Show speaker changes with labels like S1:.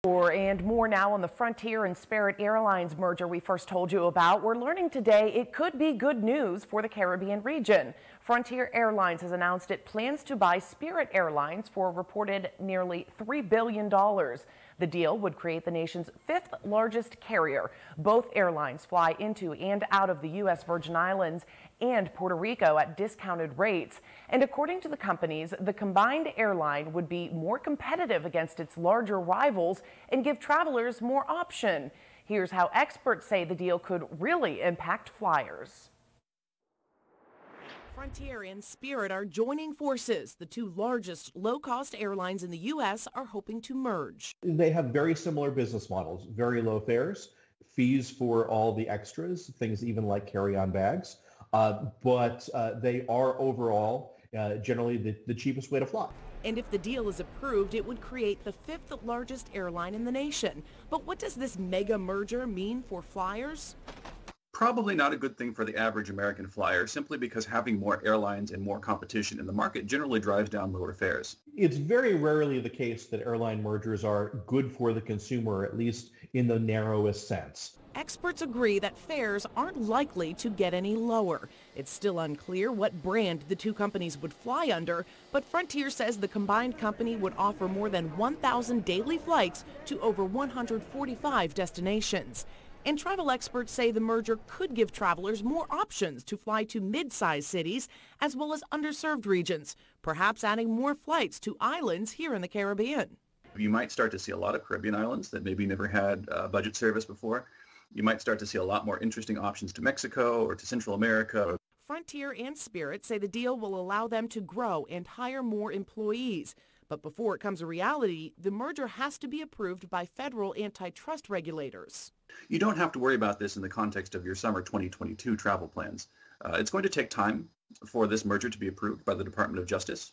S1: And more now on the Frontier and Spirit Airlines merger we first told you about. We're learning today it could be good news for the Caribbean region. Frontier Airlines has announced it plans to buy Spirit Airlines for a reported nearly $3 billion. The deal would create the nation's fifth largest carrier. Both airlines fly into and out of the U.S. Virgin Islands and Puerto Rico at discounted rates. And according to the companies, the combined airline would be more competitive against its larger rivals and give travelers more option. Here's how experts say the deal could really impact flyers.
S2: Frontier and Spirit are joining forces. The two largest low-cost airlines in the U.S. are hoping to merge.
S3: They have very similar business models, very low fares, fees for all the extras, things even like carry-on bags, but they are overall generally the cheapest way to fly.
S2: And if the deal is approved, it would create the fifth largest airline in the nation. But what does this mega merger mean for flyers?
S4: Probably not a good thing for the average American flyer, simply because having more airlines and more competition in the market generally drives down lower fares.
S3: It's very rarely the case that airline mergers are good for the consumer, at least in the narrowest sense.
S2: Experts agree that fares aren't likely to get any lower. It's still unclear what brand the two companies would fly under, but Frontier says the combined company would offer more than 1,000 daily flights to over 145 destinations. And travel experts say the merger could give travelers more options to fly to mid-sized cities as well as underserved regions, perhaps adding more flights to islands here in the Caribbean.
S4: You might start to see a lot of Caribbean islands that maybe never had budget service before. You might start to see a lot more interesting options to Mexico or to Central America.
S2: Frontier and Spirit say the deal will allow them to grow and hire more employees. But before it comes a reality, the merger has to be approved by federal antitrust regulators.
S4: You don't have to worry about this in the context of your summer 2022 travel plans. It's going to take time for this merger to be approved by the Department of Justice.